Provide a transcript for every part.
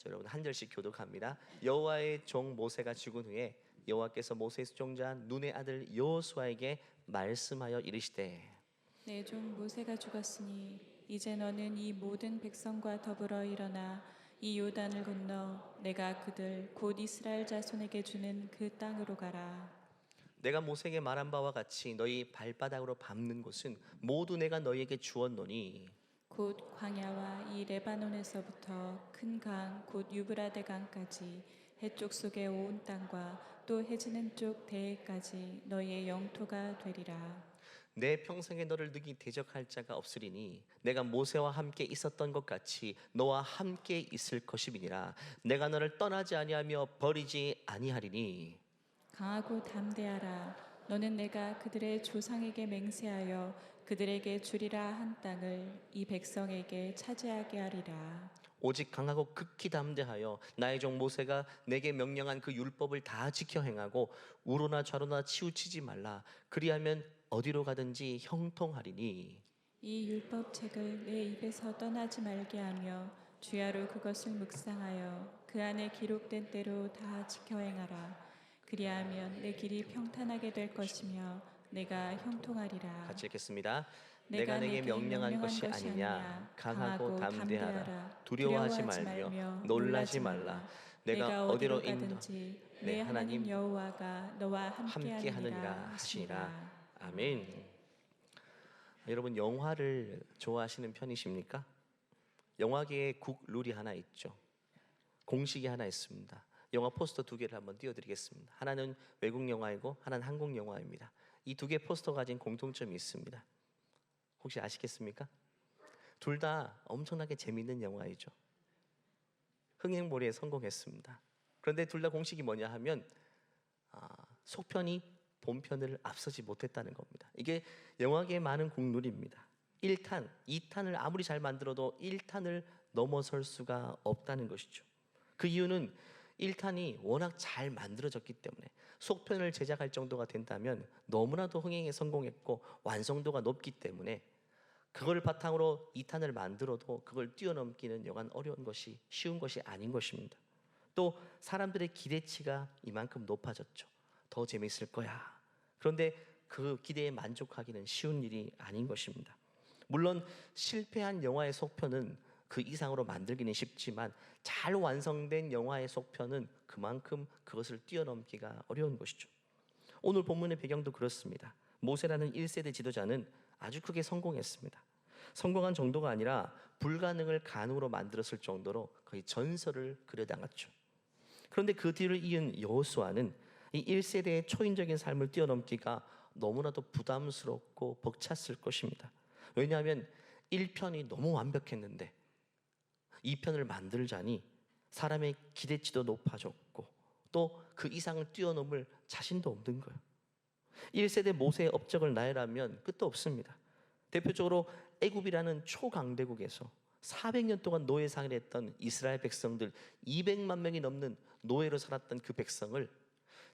여러분 한 절씩 교독합니다. 여호와의 종 모세가 죽은 후에 여호와께서 모세의 수종자 눈의 아들 여호수아에게 말씀하여 이르시되 내 종 모세가 죽었으니 이제 너는 이 모든 백성과 더불어 일어나 이 요단을 건너 내가 그들 곧 이스라엘 자손에게 주는 그 땅으로 가라. 내가 모세에게 말한 바와 같이 너희 발바닥으로 밟는 곳은 모두 내가 너희에게 주었노니 곧 광야와 이 레바논에서부터 큰 강 곧 유브라데 강까지 해쪽 속의 온 땅과 또 해지는 쪽 대해까지 너희의 영토가 되리라. 내 평생에 너를 능히 대적할 자가 없으리니 내가 모세와 함께 있었던 것 같이 너와 함께 있을 것임이니라. 내가 너를 떠나지 아니하며 버리지 아니하리니 강하고 담대하라. 너는 내가 그들의 조상에게 맹세하여 그들에게 주리라 한 땅을 이 백성에게 차지하게 하리라. 오직 강하고 극히 담대하여 나의 종 모세가 내게 명령한 그 율법을 다 지켜 행하고 우로나 좌로나 치우치지 말라. 그리하면 어디로 가든지 형통하리니 이 율법책을 내 입에서 떠나지 말게 하며 주야로 그것을 묵상하여 그 안에 기록된 대로 다 지켜 행하라. 그리하면 내 길이 평탄하게 될 것이며 내가 형통하리라. 같이 읽겠습니다. 내가 내게 명령한 것이 아니냐. 강하고 담대하라. 두려워하지 말며 놀라지 말라. 내가 어디로 인도든지 내 하나님 여호와가 너와 함께 하느니라 하시니라. 아멘. 여러분 영화를 좋아하시는 편이십니까? 영화계에 국 룰이 하나 있죠. 공식이 하나 있습니다. 영화 포스터 두 개를 한번 띄워드리겠습니다. 하나는 외국 영화이고 하나는 한국 영화입니다. 이 두 개 포스터 가진 공통점이 있습니다. 혹시 아시겠습니까? 둘 다 엄청나게 재미있는 영화이죠. 흥행몰이에 성공했습니다. 그런데 둘 다 공식이 뭐냐 하면 속편이 본편을 앞서지 못했다는 겁니다. 이게 영화계의 많은 국룰입니다. 1탄, 2탄을 아무리 잘 만들어도 1탄을 넘어설 수가 없다는 것이죠. 그 이유는 1탄이 워낙 잘 만들어졌기 때문에 속편을 제작할 정도가 된다면 너무나도 흥행에 성공했고 완성도가 높기 때문에 그걸 바탕으로 2탄을 만들어도 그걸 뛰어넘기는 여간 어려운 것이 쉬운 것이 아닌 것입니다. 또 사람들의 기대치가 이만큼 높아졌죠. 더 재밌을 거야. 그런데 그 기대에 만족하기는 쉬운 일이 아닌 것입니다. 물론 실패한 영화의 속편은 그 이상으로 만들기는 쉽지만 잘 완성된 영화의 속편은 그만큼 그것을 뛰어넘기가 어려운 것이죠. 오늘 본문의 배경도 그렇습니다. 모세라는 1세대 지도자는 아주 크게 성공했습니다. 성공한 정도가 아니라 불가능을 가능으로 만들었을 정도로 거의 전설을 그려당했죠. 그런데 그 뒤를 이은 여호수아는 이 1세대의 초인적인 삶을 뛰어넘기가 너무나도 부담스럽고 벅찼을 것입니다. 왜냐하면 1편이 너무 완벽했는데 2편을 만들자니 사람의 기대치도 높아졌고 또 그 이상을 뛰어넘을 자신도 없는 거예요. 1세대 모세의 업적을 나열하면 끝도 없습니다. 대표적으로 애굽이라는 초강대국에서 400년 동안 노예 생활을 했던 이스라엘 백성들 200만 명이 넘는 노예로 살았던 그 백성을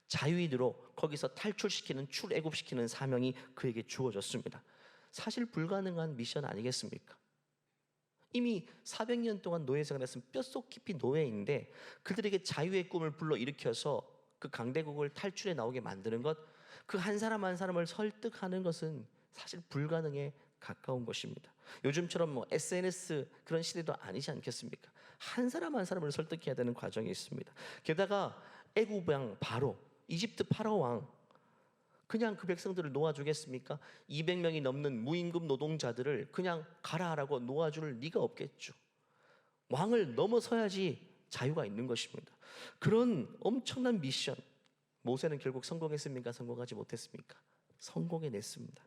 자유인으로 거기서 탈출시키는 출애굽시키는 사명이 그에게 주어졌습니다. 사실 불가능한 미션 아니겠습니까? 이미 400년 동안 노예 생활했으면 뼛속 깊이 노예인데 그들에게 자유의 꿈을 불러일으켜서 그 강대국을 탈출해 나오게 만드는 것, 그 한 사람 한 사람을 설득하는 것은 사실 불가능에 가까운 것입니다. 요즘처럼 SNS 그런 시대도 아니지 않겠습니까? 한 사람 한 사람을 설득해야 되는 과정이 있습니다. 게다가 애굽 왕 바로, 이집트 파라오 왕, 그냥 그 백성들을 놓아주겠습니까? 200명이 넘는 무임금 노동자들을 그냥 가라 하라고 놓아줄 리가 없겠죠. 왕을 넘어서야지 자유가 있는 것입니다. 그런 엄청난 미션, 모세는 결국 성공했습니까? 성공하지 못했습니까? 성공해냈습니다.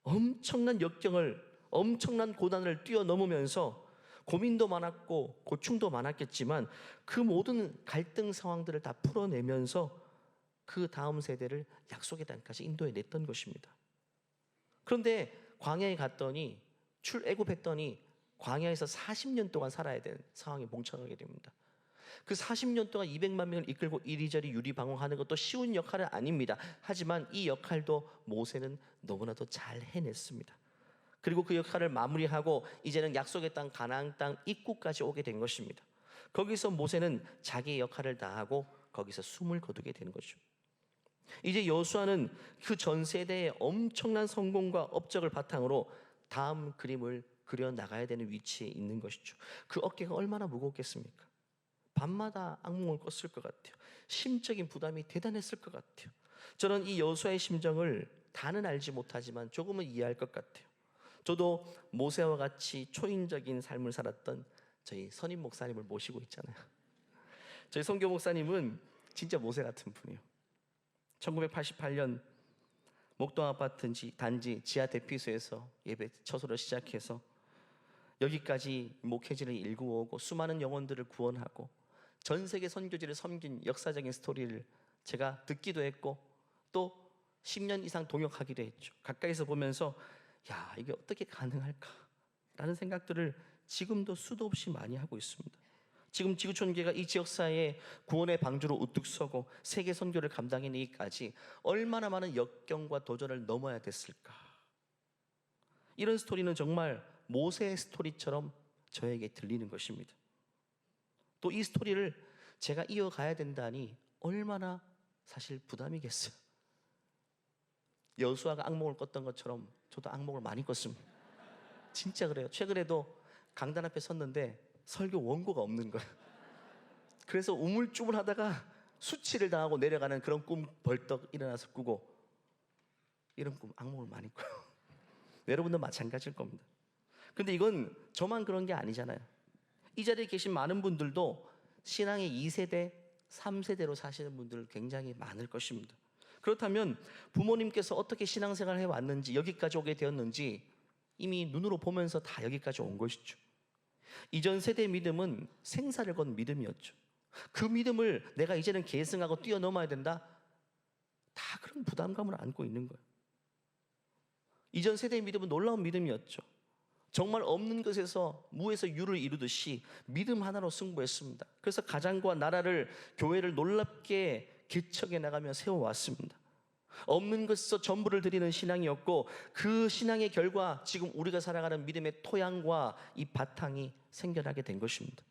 엄청난 역경을, 엄청난 고난을 뛰어넘으면서 고민도 많았고 고충도 많았겠지만 그 모든 갈등 상황들을 다 풀어내면서 그 다음 세대를 약속의 땅까지 인도해냈던 것입니다. 그런데 광야에 갔더니 출애굽했더니 광야에서 40년 동안 살아야 되는 상황에 봉착하게 됩니다. 그 40년 동안 200만 명을 이끌고 이리저리 유리방황하는 것도 쉬운 역할은 아닙니다. 하지만 이 역할도 모세는 너무나도 잘 해냈습니다. 그리고 그 역할을 마무리하고 이제는 약속의 땅 가나안 땅 입구까지 오게 된 것입니다. 거기서 모세는 자기의 역할을 다하고 거기서 숨을 거두게 되는 거죠. 이제 여호수아는 그 전 세대의 엄청난 성공과 업적을 바탕으로 다음 그림을 그려 나가야 되는 위치에 있는 것이죠. 그 어깨가 얼마나 무겁겠습니까? 밤마다 악몽을 꿨을 것 같아요. 심적인 부담이 대단했을 것 같아요. 저는 이 여호수아의 심정을 다는 알지 못하지만 조금은 이해할 것 같아요. 저도 모세와 같이 초인적인 삶을 살았던 저희 선임 목사님을 모시고 있잖아요. 저희 선교 목사님은 진짜 모세 같은 분이에요. 1988년 목동 아파트 단지 지하 대피소에서 예배 처소를 시작해서 여기까지 목회지를 일구어오고 수많은 영혼들을 구원하고 전 세계 선교지를 섬긴 역사적인 스토리를 제가 듣기도 했고 또 10년 이상 동역하기도 했죠. 가까이서 보면서 야, 이게 어떻게 가능할까? 라는 생각들을 지금도 수도 없이 많이 하고 있습니다. 지금 지구촌교회가 이 지역사회에 구원의 방주로 우뚝 서고 세계 선교를 감당해내기까지 얼마나 많은 역경과 도전을 넘어야 됐을까? 이런 스토리는 정말 모세의 스토리처럼 저에게 들리는 것입니다. 또 이 스토리를 제가 이어가야 된다니 얼마나 사실 부담이겠어요. 여호수아가 악몽을 꿨던 것처럼 저도 악몽을 많이 꿨습니다. 진짜 그래요. 최근에도 강단 앞에 섰는데 설교 원고가 없는 거예요. 그래서 우물쭈물하다가 수치를 당하고 내려가는 그런 꿈 벌떡 일어나서 꾸고, 이런 꿈 악몽을 많이 꿔요. 여러분도 마찬가지일 겁니다. 근데 이건 저만 그런 게 아니잖아요. 이 자리에 계신 많은 분들도 신앙의 2세대, 3세대로 사시는 분들 굉장히 많을 것입니다. 그렇다면 부모님께서 어떻게 신앙생활을 해왔는지, 여기까지 오게 되었는지 이미 눈으로 보면서 다 여기까지 온 것이죠. 이전 세대의 믿음은 생사를 건 믿음이었죠. 그 믿음을 내가 이제는 계승하고 뛰어넘어야 된다, 다 그런 부담감을 안고 있는 거예요. 이전 세대의 믿음은 놀라운 믿음이었죠. 정말 없는 것에서 무에서 유를 이루듯이 믿음 하나로 승부했습니다. 그래서 가정과 나라를, 교회를 놀랍게 개척해 나가며 세워왔습니다. 없는 것에서 전부를 드리는 신앙이었고, 그 신앙의 결과 지금 우리가 살아가는 믿음의 토양과 이 바탕이 생겨나게 된 것입니다.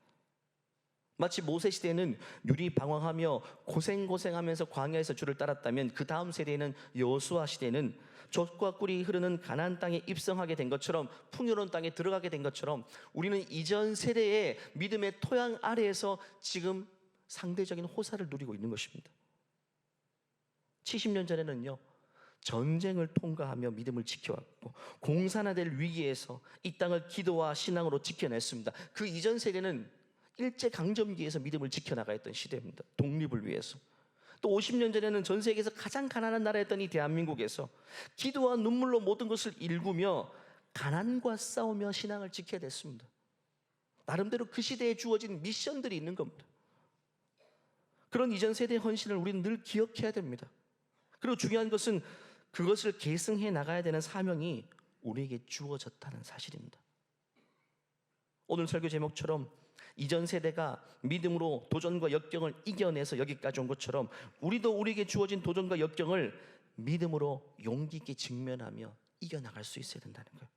마치 모세 시대에는 유리방황하며 고생하면서 광야에서 주를 따랐다면, 그 다음 세대에는 여호수아 시대에는 젖과 꿀이 흐르는 가나안 땅에 입성하게 된 것처럼, 풍요로운 땅에 들어가게 된 것처럼, 우리는 이전 세대의 믿음의 토양 아래에서 지금 상대적인 호사를 누리고 있는 것입니다. 70년 전에는요, 전쟁을 통과하며 믿음을 지켜왔고, 공산화될 위기에서 이 땅을 기도와 신앙으로 지켜냈습니다. 그 이전 세대는 일제강점기에서 믿음을 지켜나가야 했던 시대입니다. 독립을 위해서. 또 50년 전에는 전 세계에서 가장 가난한 나라였던 이 대한민국에서 기도와 눈물로 모든 것을 일구며 가난과 싸우며 신앙을 지켜야 됐습니다. 나름대로 그 시대에 주어진 미션들이 있는 겁니다. 그런 이전 세대의 헌신을 우리는 늘 기억해야 됩니다. 그리고 중요한 것은 그것을 계승해 나가야 되는 사명이 우리에게 주어졌다는 사실입니다. 오늘 설교 제목처럼 이전 세대가 믿음으로 도전과 역경을 이겨내서 여기까지 온 것처럼, 우리도 우리에게 주어진 도전과 역경을 믿음으로 용기 있게 직면하며 이겨나갈 수 있어야 된다는 거예요.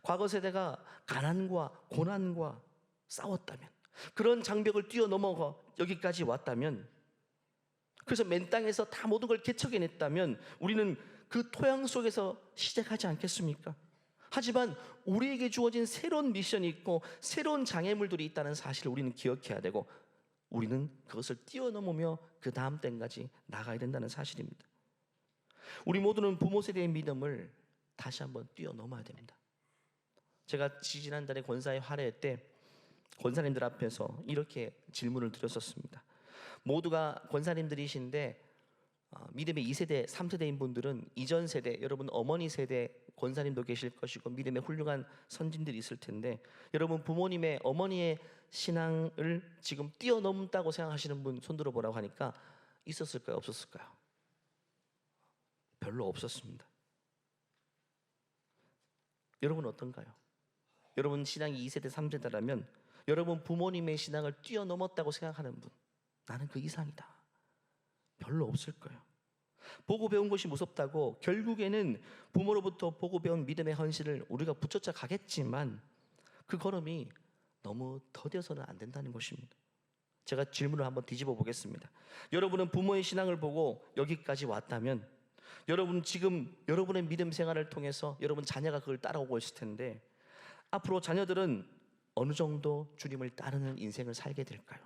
과거 세대가 가난과 고난과 싸웠다면, 그런 장벽을 뛰어넘어가 여기까지 왔다면, 그래서 맨 땅에서 다 모든 걸 개척해냈다면 우리는 그 토양 속에서 시작하지 않겠습니까? 하지만 우리에게 주어진 새로운 미션이 있고 새로운 장애물들이 있다는 사실을 우리는 기억해야 되고, 우리는 그것을 뛰어넘으며 그 다음 때까지 나가야 된다는 사실입니다. 우리 모두는 부모 세대의 믿음을 다시 한번 뛰어넘어야 됩니다. 제가 지지난달에 권사의 할애 때 권사님들 앞에서 이렇게 질문을 드렸었습니다. 모두가 권사님들이신데 믿음의 2세대, 3세대인 분들은 이전 세대, 여러분 어머니 세대 권사님도 계실 것이고 믿음의 훌륭한 선진들이 있을 텐데, 여러분 부모님의, 어머니의 신앙을 지금 뛰어넘다고 생각하시는 분 손들어 보라고 하니까 있었을까요? 없었을까요? 별로 없었습니다. 여러분 어떤가요? 여러분 신앙이 2세대, 3세대라면 여러분 부모님의 신앙을 뛰어넘었다고 생각하는 분, 나는 그 이상이다, 별로 없을 거예요. 보고 배운 것이 무섭다고 결국에는 부모로부터 보고 배운 믿음의 헌신을 우리가 붙여쳐 가겠지만, 그 걸음이 너무 더뎌서는 안 된다는 것입니다. 제가 질문을 한번 뒤집어 보겠습니다. 여러분은 부모의 신앙을 보고 여기까지 왔다면 여러분 지금 여러분의 믿음 생활을 통해서 여러분 자녀가 그걸 따라오고 있을 텐데 앞으로 자녀들은 어느 정도 주님을 따르는 인생을 살게 될까요?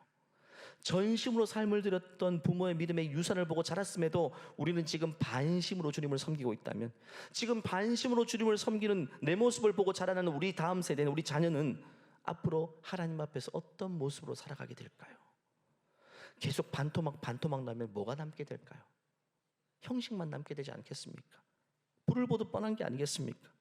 전심으로 삶을 들였던 부모의 믿음의 유산을 보고 자랐음에도 우리는 지금 반심으로 주님을 섬기고 있다면, 지금 반심으로 주님을 섬기는 내 모습을 보고 자라나는 우리 다음 세대는, 우리 자녀는 앞으로 하나님 앞에서 어떤 모습으로 살아가게 될까요? 계속 반토막 나면 뭐가 남게 될까요? 형식만 남게 되지 않겠습니까? 불을 보듯 뻔한 게 아니겠습니까?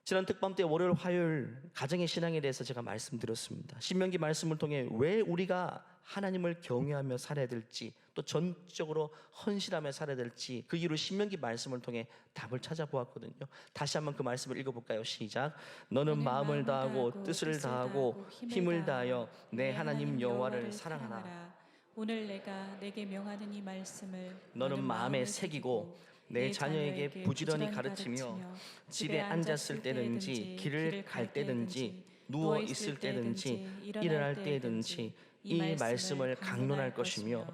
지난 특밤 때 월요일 화요일 가정의 신앙에 대해서 제가 말씀드렸습니다. 신명기 말씀을 통해 왜 우리가 하나님을 경외하며 살아야 될지, 또 전적으로 헌신하며 살아야 될지 그 이유를 신명기 말씀을 통해 답을 찾아보았거든요. 다시 한번 그 말씀을 읽어볼까요? 시작. 너는 마음을 다하고 뜻을 다하고 힘을 다하여 내 하나님 여호와를 사랑하라. 오늘 내가 내게 명하는 이 말씀을 너는 마음에 새기고 내 자녀에게 부지런히 가르치며 집에 앉았을 때든지 길을 갈 때든지 누워 있을 때든지 일어날 때든지 이 말씀을 강론할 것이며.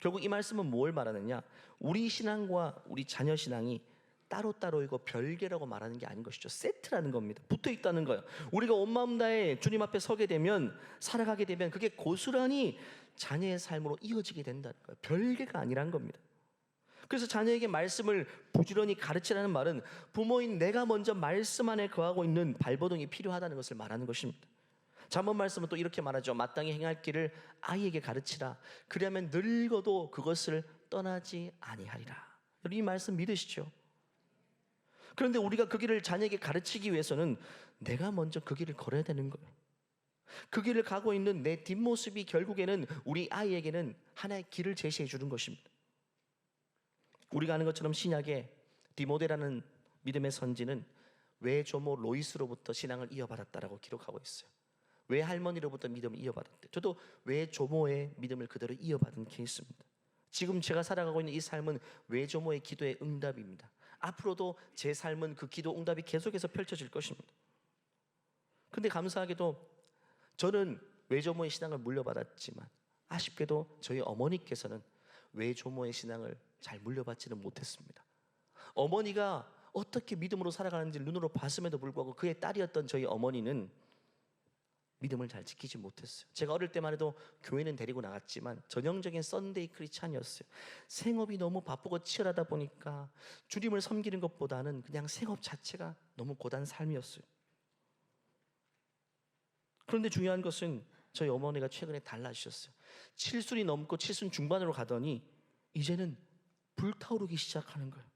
결국 이 말씀은 뭘 말하느냐? 우리 신앙과 우리 자녀 신앙이 따로따로이고 별개라고 말하는 게 아닌 것이죠. 세트라는 겁니다. 붙어 있다는 거예요. 우리가 온 마음 다해 주님 앞에 서게 되면, 살아가게 되면 그게 고스란히 자녀의 삶으로 이어지게 된다는 거예요. 별개가 아니란 겁니다. 그래서 자녀에게 말씀을 부지런히 가르치라는 말은 부모인 내가 먼저 말씀 안에 거하고 있는 발버둥이 필요하다는 것을 말하는 것입니다. 잠언 말씀은 또 이렇게 말하죠. 마땅히 행할 길을 아이에게 가르치라. 그리하면 늙어도 그것을 떠나지 아니하리라. 이 말씀 믿으시죠? 그런데 우리가 그 길을 자녀에게 가르치기 위해서는 내가 먼저 그 길을 걸어야 되는 거예요. 그 길을 가고 있는 내 뒷모습이 결국에는 우리 아이에게는 하나의 길을 제시해 주는 것입니다. 우리가 아는 것처럼 신약에 디모데라는 믿음의 선지는 외조모 로이스로부터 신앙을 이어받았다라고 기록하고 있어요. 외할머니로부터 믿음을 이어받았대. 저도 외조모의 믿음을 그대로 이어받은 케이스입니다. 지금 제가 살아가고 있는 이 삶은 외조모의 기도의 응답입니다. 앞으로도 제 삶은 그 기도 응답이 계속해서 펼쳐질 것입니다. 근데 감사하게도 저는 외조모의 신앙을 물려받았지만 아쉽게도 저희 어머니께서는 외조모의 신앙을 잘 물려받지는 못했습니다. 어머니가 어떻게 믿음으로 살아가는지 눈으로 봤음에도 불구하고 그의 딸이었던 저희 어머니는 믿음을 잘 지키지 못했어요. 제가 어릴 때만 해도 교회는 데리고 나갔지만 전형적인 썬데이 크리스찬이었어요. 생업이 너무 바쁘고 치열하다 보니까 주님을 섬기는 것보다는 그냥 생업 자체가 너무 고단 삶이었어요. 그런데 중요한 것은 저희 어머니가 최근에 달라지셨어요. 7순이 넘고 7순 중반으로 가더니 이제는 불타오르기 시작하는 거예요.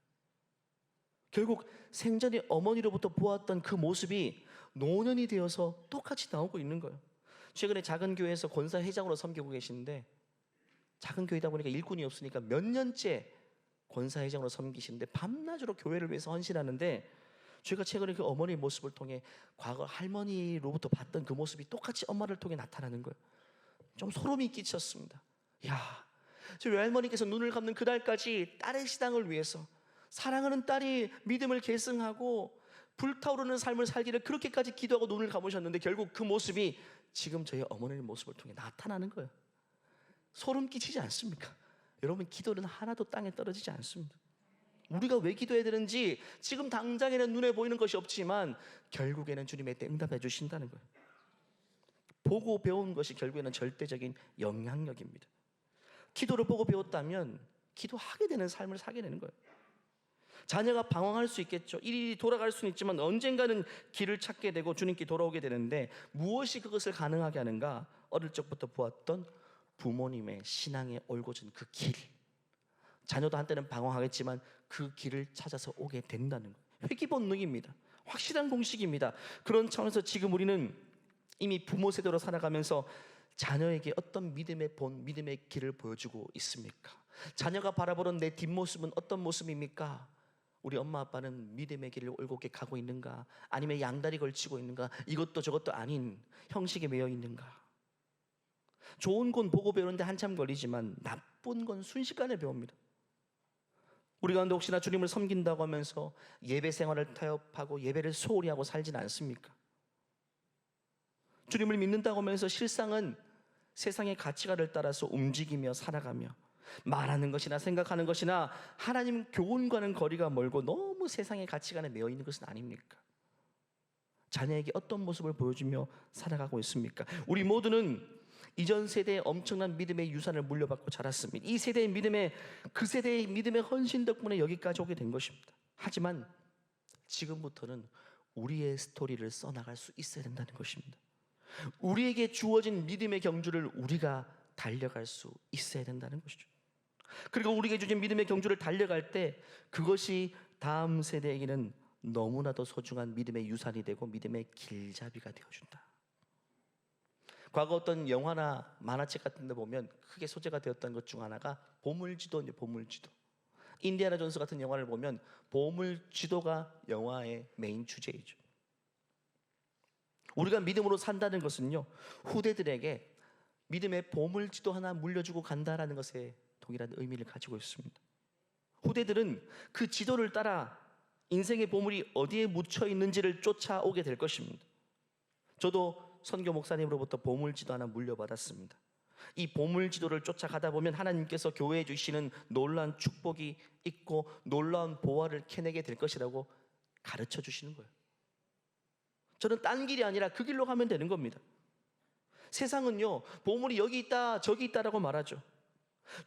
결국 생전에 어머니로부터 보았던 그 모습이 노년이 되어서 똑같이 나오고 있는 거예요. 최근에 작은 교회에서 권사회장으로 섬기고 계시는데, 작은 교회다 보니까 일꾼이 없으니까 몇 년째 권사회장으로 섬기시는데 밤낮으로 교회를 위해서 헌신하는데, 제가 최근에 그 어머니의 모습을 통해 과거 할머니로부터 봤던 그 모습이 똑같이 엄마를 통해 나타나는 거예요. 좀 소름이 끼쳤습니다. 야, 저 외할머니께서 눈을 감는 그날까지 딸의 신앙을 위해서, 사랑하는 딸이 믿음을 계승하고 불타오르는 삶을 살기를 그렇게까지 기도하고 눈을 감으셨는데 결국 그 모습이 지금 저희 어머니의 모습을 통해 나타나는 거예요. 소름 끼치지 않습니까? 여러분, 기도는 하나도 땅에 떨어지지 않습니다. 우리가 왜 기도해야 되는지 지금 당장에는 눈에 보이는 것이 없지만 결국에는 주님의 때 응답해 주신다는 거예요. 보고 배운 것이 결국에는 절대적인 영향력입니다. 기도를 보고 배웠다면 기도하게 되는 삶을 살게 되는 거예요. 자녀가 방황할 수 있겠죠. 일일이 돌아갈 수는 있지만 언젠가는 길을 찾게 되고 주님께 돌아오게 되는데 무엇이 그것을 가능하게 하는가? 어릴 적부터 보았던 부모님의 신앙에 올곧은 그 길. 자녀도 한때는 방황하겠지만 그 길을 찾아서 오게 된다는 거예요. 회귀 본능입니다. 확실한 공식입니다. 그런 차원에서 지금 우리는 이미 부모 세대로 살아가면서 자녀에게 어떤 믿음의 길을 보여주고 있습니까? 자녀가 바라보는 내 뒷모습은 어떤 모습입니까? 우리 엄마 아빠는 믿음의 길을 올곧게 가고 있는가? 아니면 양다리 걸치고 있는가? 이것도 저것도 아닌 형식에 매여 있는가? 좋은 건 보고 배우는데 한참 걸리지만 나쁜 건 순식간에 배웁니다. 우리 가운데 혹시나 주님을 섬긴다고 하면서 예배 생활을 타협하고 예배를 소홀히 하고 살진 않습니까? 주님을 믿는다고 하면서 실상은 세상의 가치관을 따라서 움직이며 살아가며 말하는 것이나 생각하는 것이나 하나님 교훈과는 거리가 멀고 너무 세상의 가치관에 매여 있는 것은 아닙니까? 자녀에게 어떤 모습을 보여주며 살아가고 있습니까? 우리 모두는 이전 세대의 엄청난 믿음의 유산을 물려받고 자랐습니다. 이 세대의 믿음의 그 세대의 믿음의 헌신 덕분에 여기까지 오게 된 것입니다. 하지만 지금부터는 우리의 스토리를 써나갈 수 있어야 된다는 것입니다. 우리에게 주어진 믿음의 경주를 우리가 달려갈 수 있어야 된다는 것이죠. 그리고 우리에게 주신 믿음의 경주를 달려갈 때 그것이 다음 세대에게는 너무나도 소중한 믿음의 유산이 되고 믿음의 길잡이가 되어준다. 과거 어떤 영화나 만화책 같은 데 보면 크게 소재가 되었던 것 중 하나가 보물지도인데, 보물지도. 인디아나 존스 같은 영화를 보면 보물지도가 영화의 메인 주제이죠. 우리가 믿음으로 산다는 것은요, 후대들에게 믿음의 보물지도 하나 물려주고 간다라는 것에 동일한 의미를 가지고 있습니다. 후대들은 그 지도를 따라 인생의 보물이 어디에 묻혀 있는지를 쫓아오게 될 것입니다. 저도 선교 목사님으로부터 보물지도 하나 물려받았습니다. 이 보물지도를 쫓아가다 보면 하나님께서 교회에 주시는 놀라운 축복이 있고 놀라운 보화를 캐내게 될 것이라고 가르쳐 주시는 거예요. 저는 딴 길이 아니라 그 길로 가면 되는 겁니다. 세상은요, 보물이 여기 있다 저기 있다라고 말하죠.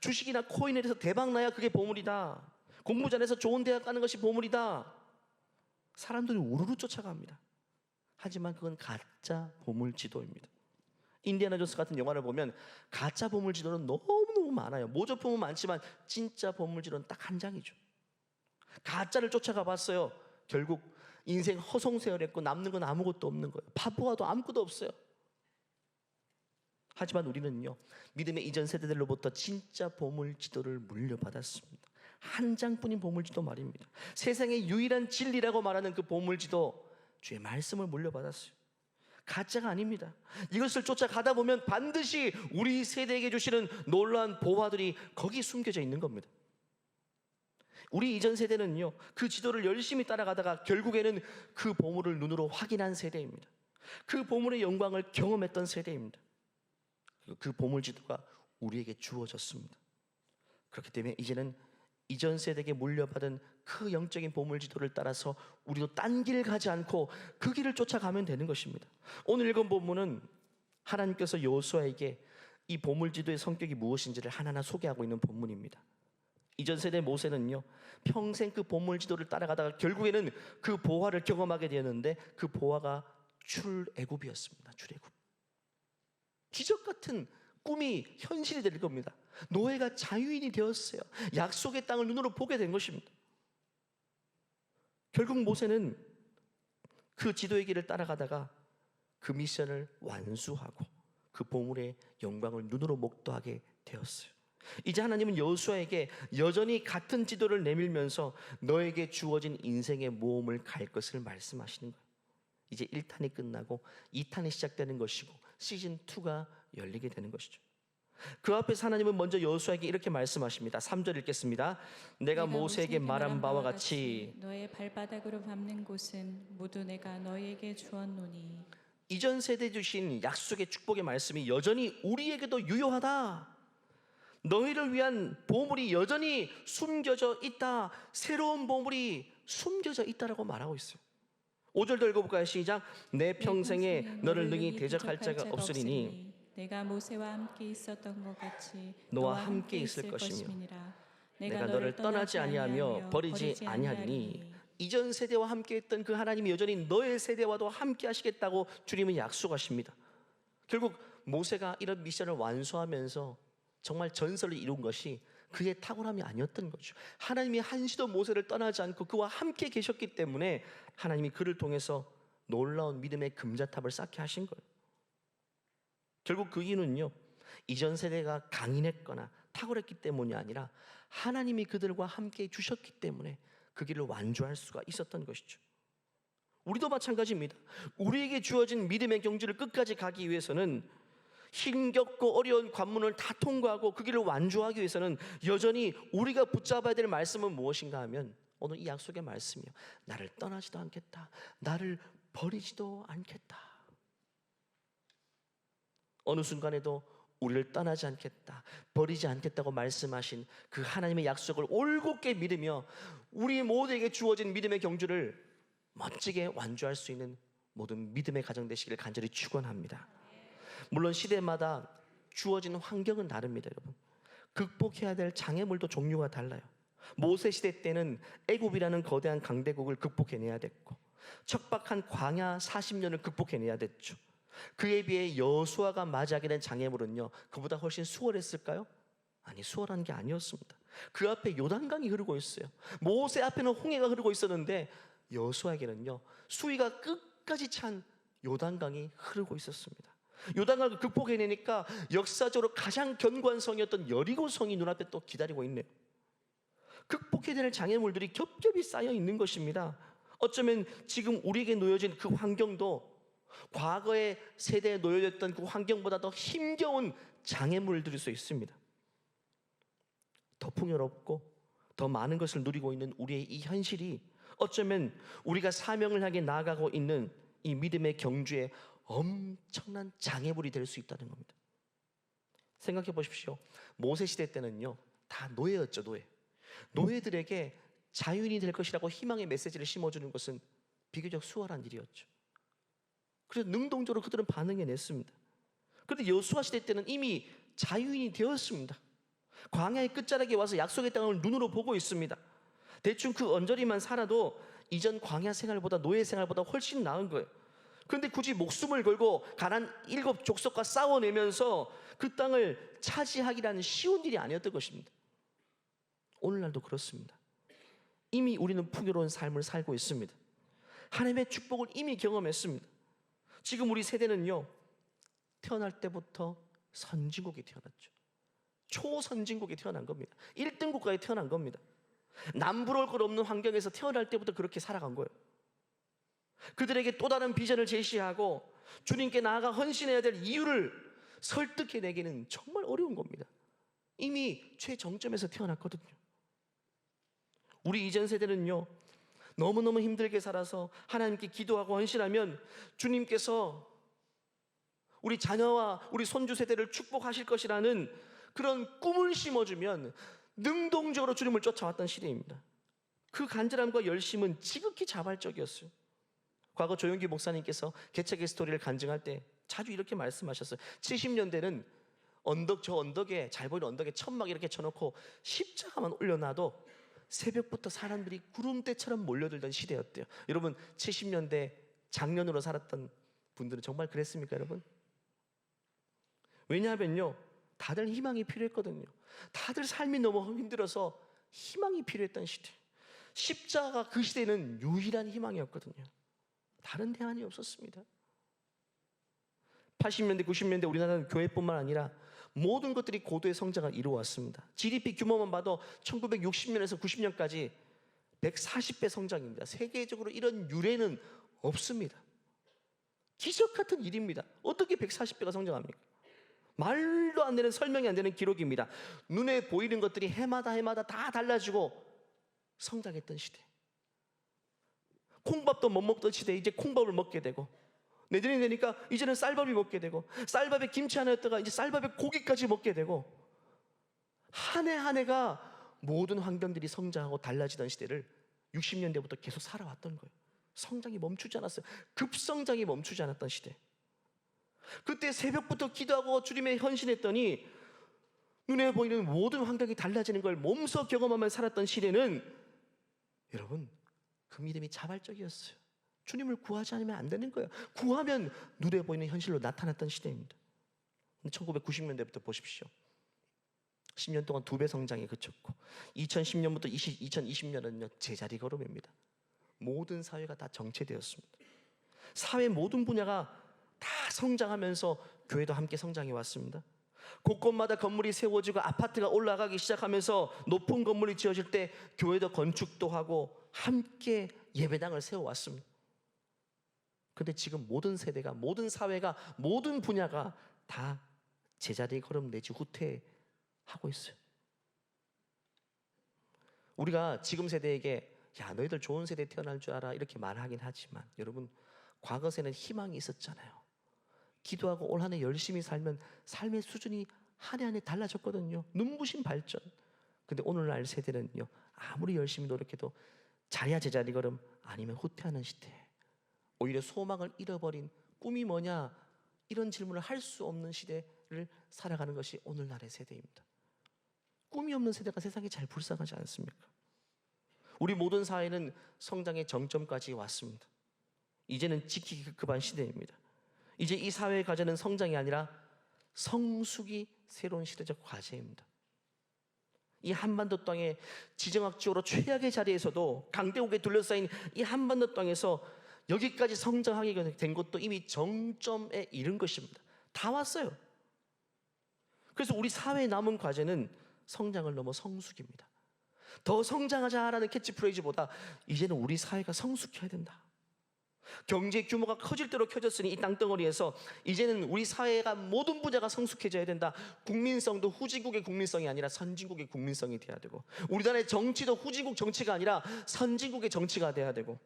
주식이나 코인에 대해서 대박 나야 그게 보물이다. 공부 잘해서 좋은 대학 가는 것이 보물이다. 사람들이 우르르 쫓아갑니다. 하지만 그건 가짜 보물지도입니다. 인디아나 존스 같은 영화를 보면 가짜 보물지도는 너무너무 많아요. 모조품은 많지만 진짜 보물지도는 딱 한 장이죠. 가짜를 쫓아가 봤어요. 결국 인생 허송세월했고 남는 건 아무것도 없는 거예요. 파보아도 아무것도 없어요. 하지만 우리는요, 믿음의 이전 세대들로부터 진짜 보물지도를 물려받았습니다. 한 장뿐인 보물지도 말입니다. 세상의 유일한 진리라고 말하는 그 보물지도, 주의 말씀을 물려받았어요. 가짜가 아닙니다. 이것을 쫓아가다 보면 반드시 우리 세대에게 주시는 놀라운 보화들이 거기 숨겨져 있는 겁니다. 우리 이전 세대는요, 그 지도를 열심히 따라가다가 결국에는 그 보물을 눈으로 확인한 세대입니다. 그 보물의 영광을 경험했던 세대입니다. 그 보물지도가 우리에게 주어졌습니다. 그렇기 때문에 이제는 이전 세대에게 물려받은 그 영적인 보물지도를 따라서 우리도 딴 길 가지 않고 그 길을 쫓아가면 되는 것입니다. 오늘 읽은 본문은 하나님께서 여호수아에게 이 보물지도의 성격이 무엇인지를 하나하나 소개하고 있는 본문입니다. 이전 세대 모세는요, 평생 그 보물지도를 따라가다가 결국에는 그 보화를 경험하게 되었는데 그 보화가 출애굽이었습니다. 출애굽. 기적 같은 꿈이 현실이 될 겁니다. 노예가 자유인이 되었어요. 약속의 땅을 눈으로 보게 된 것입니다. 결국 모세는 그 지도의 길을 따라가다가 그 미션을 완수하고 그 보물의 영광을 눈으로 목도하게 되었어요. 이제 하나님은 여호수아에게 여전히 같은 지도를 내밀면서 너에게 주어진 인생의 모험을 갈 것을 말씀하시는 거예요. 이제 1탄이 끝나고 2탄이 시작되는 것이고 시즌 2가 열리게 되는 것이죠. 그 앞에서 하나님은 먼저 여호수아에게 이렇게 말씀하십니다. 3절 읽겠습니다. 내가 모세에게 말한 바와 같이 너의 발바닥으로 밟는 곳은 모두 내가 너희에게 주었노니. 이전 세대 주신 약속의 축복의 말씀이 여전히 우리에게도 유효하다. 너희를 위한 보물이 여전히 숨겨져 있다. 새로운 보물이 숨겨져 있다라고 말하고 있어요. 5절 더 읽어볼까요? 시작. 내 평생에 너를 능히 대적할 자가 없으리니 내가 모세와 함께 있었던 것 같이 너와 함께 있을 것이며 내가 너를 떠나지 아니하며 버리지 아니하리니. 이전 세대와 함께 했던 그 하나님이 여전히 너의 세대와도 함께 하시겠다고 주님은 약속하십니다. 결국 모세가 이런 미션을 완수하면서 정말 전설을 이룬 것이 그의 탁월함이 아니었던 거죠. 하나님이 한시도 모세를 떠나지 않고 그와 함께 계셨기 때문에 하나님이 그를 통해서 놀라운 믿음의 금자탑을 쌓게 하신 거예요. 결국 그 이유는요, 이전 세대가 강인했거나 탁월했기 때문이 아니라 하나님이 그들과 함께 주셨기 때문에 그 길을 완주할 수가 있었던 것이죠. 우리도 마찬가지입니다. 우리에게 주어진 믿음의 경주를 끝까지 가기 위해서는 힘겹고 어려운 관문을 다 통과하고 그 길을 완주하기 위해서는 여전히 우리가 붙잡아야 될 말씀은 무엇인가 하면 오늘 이 약속의 말씀이요, 나를 떠나지도 않겠다, 나를 버리지도 않겠다. 어느 순간에도 우리를 떠나지 않겠다, 버리지 않겠다고 말씀하신 그 하나님의 약속을 올곧게 믿으며 우리 모두에게 주어진 믿음의 경주를 멋지게 완주할 수 있는 모든 믿음의 가정 되시기를 간절히 축원합니다. 물론 시대마다 주어진 환경은 다릅니다, 여러분. 극복해야 될 장애물도 종류가 달라요. 모세 시대 때는 애굽이라는 거대한 강대국을 극복해내야 됐고, 척박한 광야 40년을 극복해내야 됐죠. 그에 비해 여호수아가 맞이하게 된 장애물은요, 그보다 훨씬 수월했을까요? 아니, 수월한 게 아니었습니다. 그 앞에 요단강이 흐르고 있어요. 모세 앞에는 홍해가 흐르고 있었는데 여호수아에게는요, 수위가 끝까지 찬 요단강이 흐르고 있었습니다. 요단강을 극복해내니까 역사적으로 가장 견고한 성이었던 여리고 성이 눈앞에 또 기다리고 있네요. 극복해야 될 장애물들이 겹겹이 쌓여 있는 것입니다. 어쩌면 지금 우리에게 놓여진 그 환경도 과거의 세대에 놓여졌던 그 환경보다 더 힘겨운 장애물들일 수 있습니다. 더 풍요롭고 더 많은 것을 누리고 있는 우리의 이 현실이 어쩌면 우리가 사명을 향해 나아가고 있는 이 믿음의 경주에 엄청난 장애물이 될 수 있다는 겁니다. 생각해 보십시오. 모세 시대 때는요, 다 노예였죠, 노예. 노예들에게 자유인이 될 것이라고 희망의 메시지를 심어주는 것은 비교적 수월한 일이었죠. 그래서 능동적으로 그들은 반응해냈습니다. 그런데 여호수아 시대 때는 이미 자유인이 되었습니다. 광야의 끝자락에 와서 약속의 땅을 눈으로 보고 있습니다. 대충 그 언저리만 살아도 이전 광야 생활보다, 노예 생활보다 훨씬 나은 거예요. 그런데 굳이 목숨을 걸고 가나안 7 족속과 싸워내면서 그 땅을 차지하기라는 쉬운 일이 아니었던 것입니다. 오늘날도 그렇습니다. 이미 우리는 풍요로운 삶을 살고 있습니다. 하나님의 축복을 이미 경험했습니다. 지금 우리 세대는요, 태어날 때부터 선진국에 태어났죠. 초선진국에 태어난 겁니다. 1등 국가에 태어난 겁니다. 남부러울 것 없는 환경에서 태어날 때부터 그렇게 살아간 거예요. 그들에게 또 다른 비전을 제시하고 주님께 나아가 헌신해야 될 이유를 설득해내기는 정말 어려운 겁니다. 이미 최정점에서 태어났거든요. 우리 이전 세대는요, 너무너무 힘들게 살아서 하나님께 기도하고 헌신하면 주님께서 우리 자녀와 우리 손주 세대를 축복하실 것이라는 그런 꿈을 심어주면 능동적으로 주님을 쫓아왔던 시대입니다. 그 간절함과 열심은 지극히 자발적이었어요. 과거 조용기 목사님께서 개척의 스토리를 간증할 때 자주 이렇게 말씀하셨어요. 70년대는 저 언덕에, 잘 보이는 언덕에 천막 이렇게 쳐놓고 십자가만 올려놔도 새벽부터 사람들이 구름대처럼 몰려들던 시대였대요. 여러분, 70년대 장년으로 살았던 분들은 정말 그랬습니까, 여러분? 왜냐하면요, 다들 희망이 필요했거든요. 다들 삶이 너무 힘들어서 희망이 필요했던 시대. 십자가 그 시대는 유일한 희망이었거든요. 다른 대안이 없었습니다. 80년대, 90년대 우리나라는 교회뿐만 아니라 모든 것들이 고도의 성장을 이루어왔습니다. GDP 규모만 봐도 1960년에서 90년까지 140배 성장입니다. 세계적으로 이런 유례는 없습니다. 기적 같은 일입니다. 어떻게 140배가 성장합니까? 말도 안 되는, 설명이 안 되는 기록입니다. 눈에 보이는 것들이 해마다 다 달라지고 성장했던 시대. 콩밥도 못 먹던 시대, 이제 콩밥을 먹게 되고, 내년이 되니까 이제는 쌀밥이 먹게 되고, 쌀밥에 김치 하나였다가 이제 쌀밥에 고기까지 먹게 되고, 한 해 한 해가 모든 환경들이 성장하고 달라지던 시대를 60년대부터 계속 살아왔던 거예요. 성장이 멈추지 않았어요. 급성장이 멈추지 않았던 시대. 그때 새벽부터 기도하고 주님의 헌신했더니 눈에 보이는 모든 환경이 달라지는 걸 몸소 경험하며 살았던 시대는, 여러분, 그 믿음이 자발적이었어요. 주님을 구하지 않으면 안 되는 거예요. 구하면 눈에 보이는 현실로 나타났던 시대입니다. 1990년대부터 보십시오. 10년 동안 2배 성장에 그쳤고, 2010년부터 2020년은요 제자리 걸음입니다. 모든 사회가 다 정체되었습니다. 사회 모든 분야가 다 성장하면서 교회도 함께 성장해 왔습니다. 곳곳마다 건물이 세워지고 아파트가 올라가기 시작하면서 높은 건물이 지어질 때 교회도 건축도 하고 함께 예배당을 세워왔습니다. 그런데 지금 모든 세대가, 모든 사회가, 모든 분야가 다 제자리 걸음 내지 후퇴하고 있어요. 우리가 지금 세대에게 야, 너희들 좋은 세대에 태어날 줄 알아 이렇게 말하긴 하지만, 여러분, 과거 세는 희망이 있었잖아요. 기도하고 올 한 해 열심히 살면 삶의 수준이 한 해 한 해 달라졌거든요. 눈부신 발전. 근데 오늘날 세대는요, 아무리 열심히 노력해도 자리야 제자리 걸음 아니면 후퇴하는 시대. 오히려 소망을 잃어버린, 꿈이 뭐냐 이런 질문을 할 수 없는 시대를 살아가는 것이 오늘날의 세대입니다. 꿈이 없는 세대가 세상에 잘 불쌍하지 않습니까? 우리 모든 사회는 성장의 정점까지 왔습니다. 이제는 지키기 급급한 시대입니다. 이제 이 사회의 과제는 성장이 아니라 성숙이 새로운 시대적 과제입니다. 이 한반도 땅의 지정학적으로 최악의 자리에서도 강대국에 둘러싸인 이 한반도 땅에서 여기까지 성장하게 된 것도 이미 정점에 이른 것입니다. 다 왔어요. 그래서 우리 사회에 남은 과제는 성장을 넘어 성숙입니다. 더 성장하자라는 캐치프레이즈보다 이제는 우리 사회가 성숙해야 된다. 경제 규모가 커질 대로 커졌으니 이 땅덩어리에서 이제는 우리 사회가 모든 분야가 성숙해져야 된다. 국민성도 후진국의 국민성이 아니라 선진국의 국민성이 돼야 되고, 우리나라의 정치도 후진국 정치가 아니라 선진국의 정치가 돼야 되고,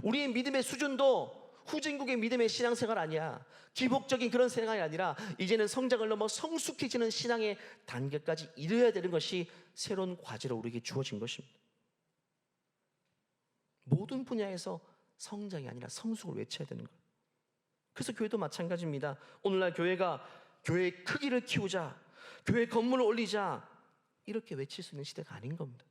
우리의 믿음의 수준도 후진국의 믿음의 신앙생활 아니야. 기복적인 그런 생활이 아니라 이제는 성장을 넘어 성숙해지는 신앙의 단계까지 이르러야 되는 것이 새로운 과제로 우리에게 주어진 것입니다. 모든 분야에서 성장이 아니라 성숙을 외쳐야 되는 거예요. 그래서 교회도 마찬가지입니다. 오늘날 교회가 교회의 크기를 키우자, 교회 건물을 올리자 이렇게 외칠 수 있는 시대가 아닌 겁니다.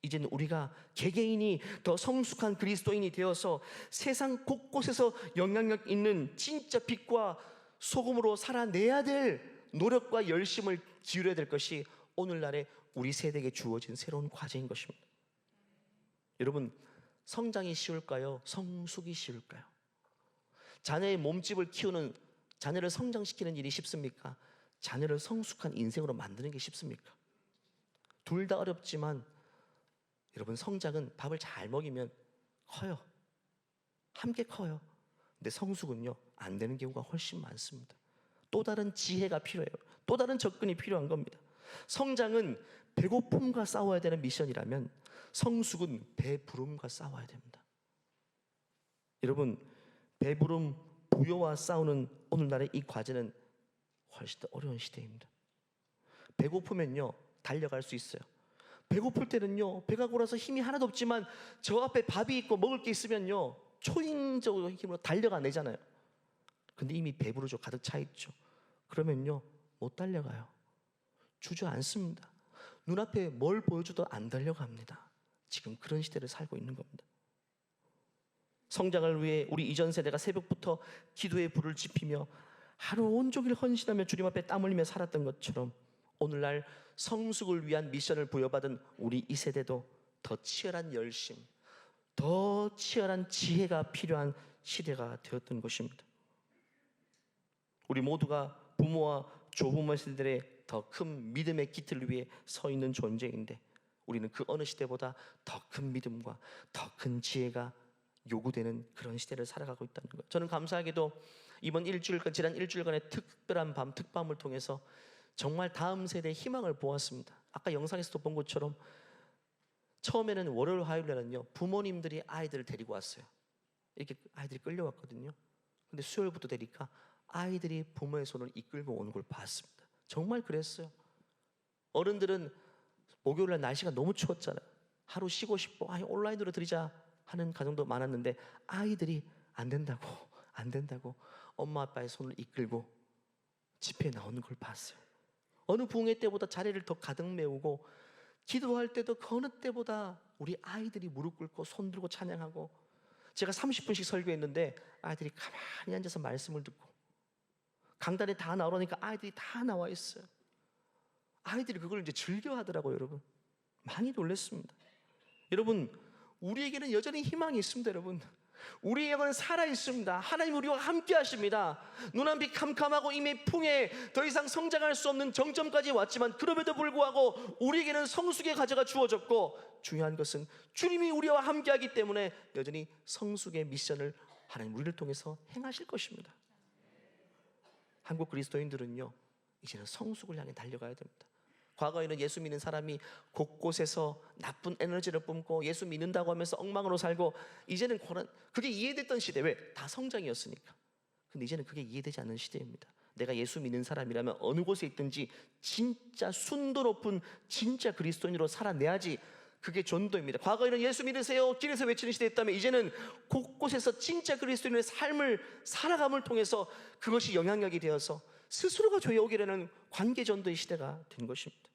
이제는 우리가 개개인이 더 성숙한 그리스도인이 되어서 세상 곳곳에서 영향력 있는 진짜 빛과 소금으로 살아내야 될 노력과 열심을 기울여야 될 것이 오늘날의 우리 세대에게 주어진 새로운 과제인 것입니다. 여러분, 성장이 쉬울까요? 성숙이 쉬울까요? 자녀의 몸집을 키우는, 자녀를 성장시키는 일이 쉽습니까? 자녀를 성숙한 인생으로 만드는 게 쉽습니까? 둘 다 어렵지만 여러분, 성장은 밥을 잘 먹이면 커요. 함께 커요. 근데 성숙은요, 안 되는 경우가 훨씬 많습니다. 또 다른 지혜가 필요해요. 또 다른 접근이 필요한 겁니다. 성장은 배고픔과 싸워야 되는 미션이라면 성숙은 배부름과 싸워야 됩니다. 여러분, 배부름, 부여와 싸우는 오늘날의 이 과제는 훨씬 더 어려운 시대입니다. 배고프면요, 달려갈 수 있어요. 배고플 때는요, 배가 고라서 힘이 하나도 없지만 저 앞에 밥이 있고 먹을 게 있으면요, 초인적으로 힘으로 달려가내잖아요. 근데 이미 배부르죠. 가득 차 있죠. 그러면요, 못 달려가요. 주저앉습니다. 눈앞에 뭘 보여줘도 안 달려갑니다. 지금 그런 시대를 살고 있는 겁니다. 성장을 위해 우리 이전 세대가 새벽부터 기도의 불을 지피며 하루 온종일 헌신하며 주님 앞에 땀 흘리며 살았던 것처럼 오늘날 성숙을 위한 미션을 부여받은 우리 이 세대도 더 치열한 열심, 더 치열한 지혜가 필요한 시대가 되었던 것입니다. 우리 모두가 부모와 조부모 세대들의 더 큰 믿음의 기틀 위에 서 있는 존재인데 우리는 그 어느 시대보다 더 큰 믿음과 더 큰 지혜가 요구되는 그런 시대를 살아가고 있다는 것. 저는 감사하게도 이번 일주일간, 지난 일주일간의 특별한 밤, 특밤을 통해서 정말 다음 세대의 희망을 보았습니다. 아까 영상에서도 본 것처럼 처음에는 월요일, 화요일에는요, 부모님들이 아이들을 데리고 왔어요. 이렇게 아이들이 끌려왔거든요. 근데 수요일부터 되니까 아이들이 부모의 손을 이끌고 오는 걸 봤습니다. 정말 그랬어요. 어른들은 목요일날 날씨가 너무 추웠잖아요. 하루 쉬고 싶어, 온라인으로 드리자 하는 가정도 많았는데 아이들이 안 된다고 엄마 아빠의 손을 이끌고 집회에 나오는 걸 봤어요. 어느 부흥회 때보다 자리를 더 가득 메우고 기도할 때도 그 어느 때보다 우리 아이들이 무릎 꿇고 손 들고 찬양하고, 제가 30분씩 설교했는데 아이들이 가만히 앉아서 말씀을 듣고 강단에 다 나오라니까 아이들이 다 나와 있어요. 아이들이 그걸 이제 즐겨하더라고요. 여러분, 많이 놀랐습니다. 여러분, 우리에게는 여전히 희망이 있습니다. 여러분, 우리의 영혼은 살아있습니다. 하나님 우리와 함께 하십니다. 눈앞이 캄캄하고 이미 풍에 더 이상 성장할 수 없는 정점까지 왔지만 그럼에도 불구하고 우리에게는 성숙의 과제가 주어졌고, 중요한 것은 주님이 우리와 함께 하기 때문에 여전히 성숙의 미션을 하나님 우리를 통해서 행하실 것입니다. 한국 그리스도인들은요, 이제는 성숙을 향해 달려가야 됩니다. 과거에는 예수 믿는 사람이 곳곳에서 나쁜 에너지를 뿜고 예수 믿는다고 하면서 엉망으로 살고, 이제는 그게 이해됐던 시대. 왜? 다 성장이었으니까. 근데 이제는 그게 이해되지 않는 시대입니다. 내가 예수 믿는 사람이라면 어느 곳에 있든지 진짜 순도 높은 진짜 그리스도인으로 살아내야지 그게 전도입니다. 과거에는 예수 믿으세요 길에서 외치는 시대였다면 이제는 곳곳에서 진짜 그리스도인의 삶을 살아감을 통해서 그것이 영향력이 되어서 스스로가 죄에 오게 되는 관계 전도의 시대가 된 것입니다.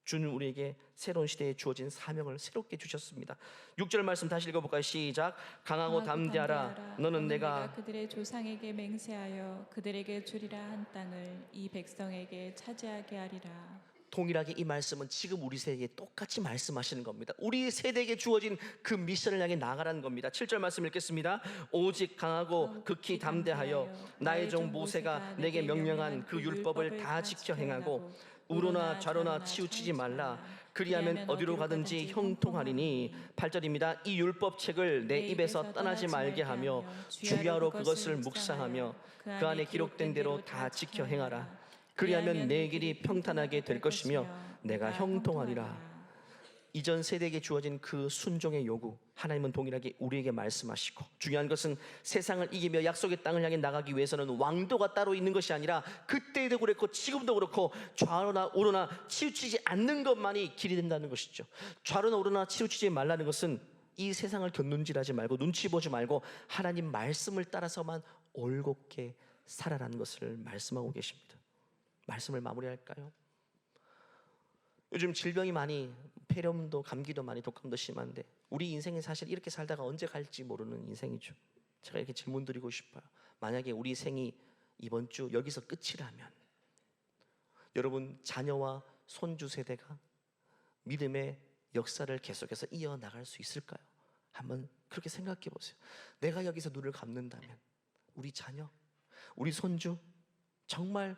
주는 우리에게 새로운 시대에 주어진 사명을 새롭게 주셨습니다. 6절 말씀 다시 읽어볼까요? 시작. 강하고 담대하라. 너는 내가 그들의 조상에게 맹세하여 그들에게 주리라 한 땅을 이 백성에게 차지하게 하리라. 동일하게 이 말씀은 지금 우리 세대에게 똑같이 말씀하시는 겁니다. 우리 세대에게 주어진 그 미션을 향해 나아가라는 겁니다. 7절 말씀 읽겠습니다. 오직 강하고 극히 담대하여 나의 종 모세가 내게 명령한 그 율법을 다 지켜 행하고 우로나 좌로나 치우치지 말라. 그리하면 어디로 가든지 형통하리니. 8절입니다. 이 율법책을 내 입에서 떠나지 말게 하며 주야로 그것을 묵상하며 그 안에 기록된 대로 다 지켜 행하라. 그리하면 내 길이 평탄하게 될 것이며 내가 형통하리라. 이전 세대에게 주어진 그 순종의 요구, 하나님은 동일하게 우리에게 말씀하시고, 중요한 것은 세상을 이기며 약속의 땅을 향해 나가기 위해서는 왕도가 따로 있는 것이 아니라 그때에도 그랬고 지금도 그렇고 좌로나 우로나 치우치지 않는 것만이 길이 된다는 것이죠. 좌로나 우로나 치우치지 말라는 것은 이 세상을 곁눈질하지 말고 눈치 보지 말고 하나님 말씀을 따라서만 올곧게 살아라는 것을 말씀하고 계십니다. 말씀을 마무리할까요? 요즘 질병이 많이, 폐렴도 감기도 많이, 독감도 심한데 우리 인생이 사실 이렇게 살다가 언제 갈지 모르는 인생이죠. 제가 이렇게 질문 드리고 싶어요. 만약에 우리 생이 이번 주 여기서 끝이라면 여러분 자녀와 손주 세대가 믿음의 역사를 계속해서 이어나갈 수 있을까요? 한번 그렇게 생각해 보세요. 내가 여기서 눈을 감는다면 우리 자녀, 우리 손주 정말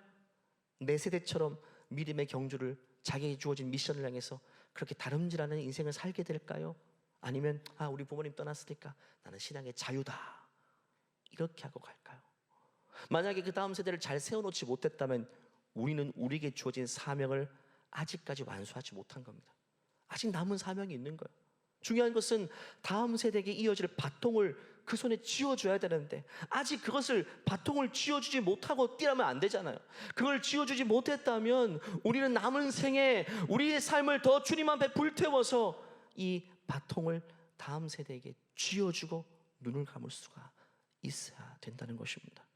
내 세대처럼 믿음의 경주를, 자기에게 주어진 미션을 향해서 그렇게 다름질하는 인생을 살게 될까요? 아니면 우리 부모님 떠났으니까 나는 신앙의 자유다 이렇게 하고 갈까요? 만약에 그 다음 세대를 잘 세워놓지 못했다면 우리는 우리에게 주어진 사명을 아직까지 완수하지 못한 겁니다. 아직 남은 사명이 있는 거예요. 중요한 것은 다음 세대에게 이어질 바통을 그 손에 쥐어줘야 되는데 아직 그것을 바통을 쥐어주지 못하고 뛰라면 안 되잖아요. 그걸 쥐어주지 못했다면 우리는 남은 생에 우리의 삶을 더 주님 앞에 불태워서 이 바통을 다음 세대에게 쥐어주고 눈을 감을 수가 있어야 된다는 것입니다.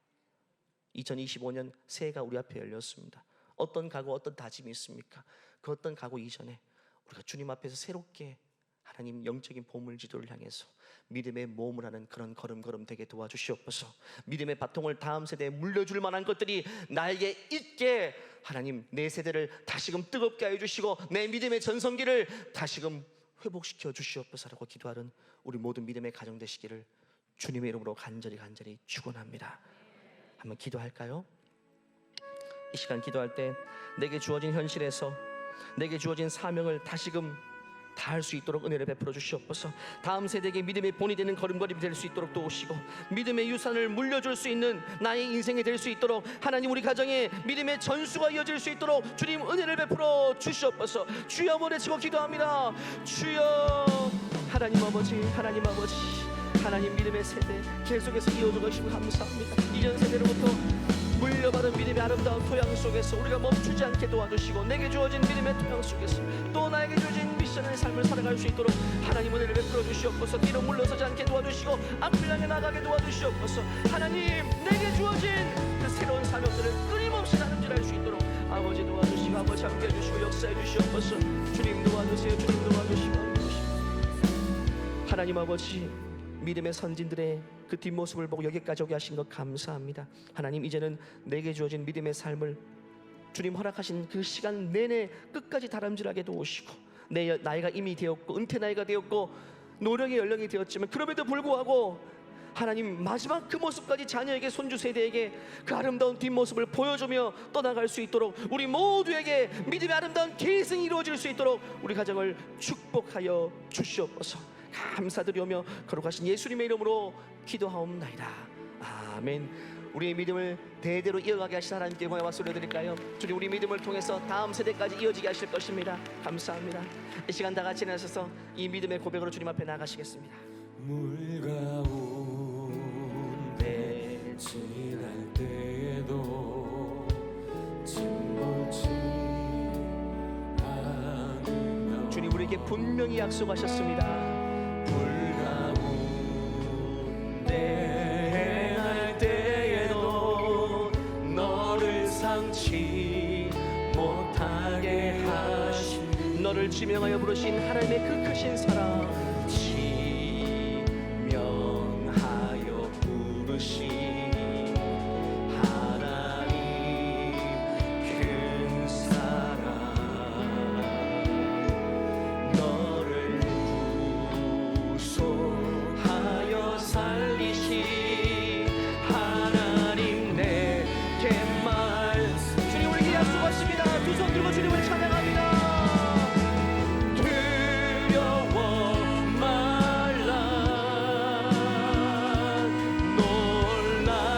2025년 새해가 우리 앞에 열렸습니다. 어떤 각오, 어떤 다짐이 있습니까? 그 어떤 각오 이전에 우리가 주님 앞에서 새롭게 하나님 영적인 보물지도를 향해서 믿음의 모험을 하는 그런 걸음걸음 되게 도와주시옵소서. 믿음의 바통을 다음 세대에 물려줄 만한 것들이 나에게 있게 하나님 내 세대를 다시금 뜨겁게 해주시고 내 믿음의 전성기를 다시금 회복시켜 주시옵소서라고 기도하는 우리 모든 믿음의 가정 되시기를 주님의 이름으로 간절히 축원합니다. 한번 기도할까요? 이 시간 기도할 때 내게 주어진 현실에서 내게 주어진 사명을 다시금 다할 수 있도록 은혜를 베풀어 주시옵소서. 다음 세대에게 믿음의 본이 되는 걸음걸음이 될 수 있도록 도우시고 믿음의 유산을 물려줄 수 있는 나의 인생이 될 수 있도록 하나님 우리 가정에 믿음의 전수가 이어질 수 있도록 주님 은혜를 베풀어 주시옵소서. 주여 한번 외치고 기도합니다. 주여 하나님 아버지, 하나님 아버지, 하나님 믿음의 세대 계속해서 이어져 가시고 감사합니다. 이전 세대로부터 물려받은 믿음의 아름다운 토양 속에서 우리가 멈추지 않게 도와주시고 내게 주어진 믿음의 토양 속에서 또 나에게 주어진 미션의 삶을 살아갈 수 있도록 하나님 은혜를 베풀어 주시옵소서. 뒤로 물러서지 않게 도와주시고 앞을 향해 나가게 도와주시옵소서. 하나님 내게 주어진 그 새로운 사명들을 끊임없이 나눔질할 수 있도록 아버지 도와주시고 아버지 함께해 주시고 역사해 주시옵소서. 주님 도와주세요. 주님 도와주시고 하나님 아버지 믿음의 선진들의 그 뒷모습을 보고 여기까지 오게 하신 것 감사합니다. 하나님 이제는 내게 주어진 믿음의 삶을 주님 허락하신 그 시간 내내 끝까지 다람질하게 도우시고 내 나이가 이미 되었고 은퇴 나이가 되었고 노령의 연령이 되었지만 그럼에도 불구하고 하나님 마지막 그 모습까지 자녀에게 손주 세대에게 그 아름다운 뒷모습을 보여주며 떠나갈 수 있도록 우리 모두에게 믿음의 아름다운 계승이 이루어질 수 있도록 우리 가정을 축복하여 주시옵소서. 감사드리오며 거룩하신 예수님의 이름으로 기도하옵나이다. 아멘. 우리의 믿음을 대대로 이어가게 하신 하나님께 영광의 박수 올려드릴까요? 주님 우리 믿음을 통해서 다음 세대까지 이어지게 하실 것입니다. 감사합니다. 이 시간 다 같이 나서서 이 믿음의 고백으로 주님 앞에 나가시겠습니다. 물 가운데 우리에게 분명히 약속하셨습니다. 불가운데 행할 때에도 너를 상치 못하게 하신, 너를 지명하여 부르신 하나님의 그 크신 사랑, 지명하여 부르신 하나님 큰 사랑, 너를 구속하여 살리신 하나님 내게 주님 우리에게 약속하십니다. 두 손 들고 주님을 찬양합니다. 두려워 말라,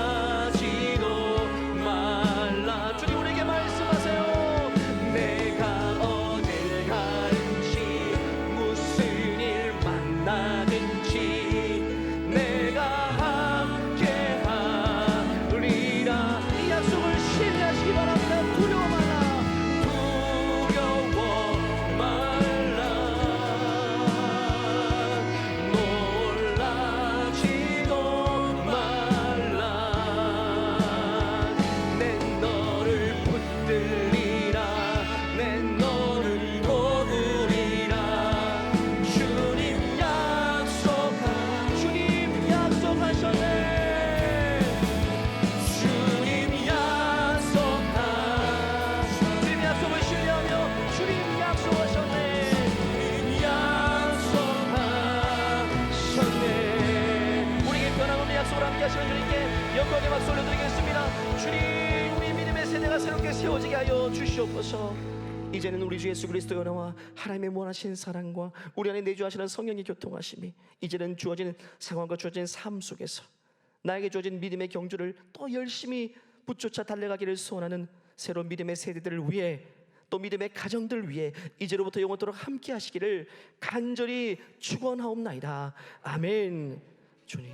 놀라지도 말라. 주님 우리에게 말씀하세요. 내가 어딜 가든지 무슨 일 만나든지 내가 함께하리라. 이 약속을 신뢰하시기 바랍니다. 두려워 말라, 두려워 말라, 놀라지도 말라. 내 너를 붙들리라, 내 너를 도우리라. 주님 약속하셨네. 주님 약속을 신뢰하며 주님 약속하셨네. 우리에게 변함없는 약속을 함께 하시는 주님께 영광의 박수 올려드리겠습니다. 주님, 우리 믿음의 세대가 새롭게 세워지게 하여 주시옵소서. 이제는 우리 주 예수 그리스도의 은혜와 하나님의 무한하신 사랑과 우리 안에 내주하시는 성령의 교통하심이 이제는 주어진 상황과 주어진 삶 속에서 나에게 주어진 믿음의 경주를 또 열심히 붙쫓아 달려가기를 소원하는 새로운 믿음의 세대들을 위해, 또 믿음의 가정들 위해 이제로부터 영원토록 함께 하시기를 간절히 축원하옵나이다. 아멘. 주님.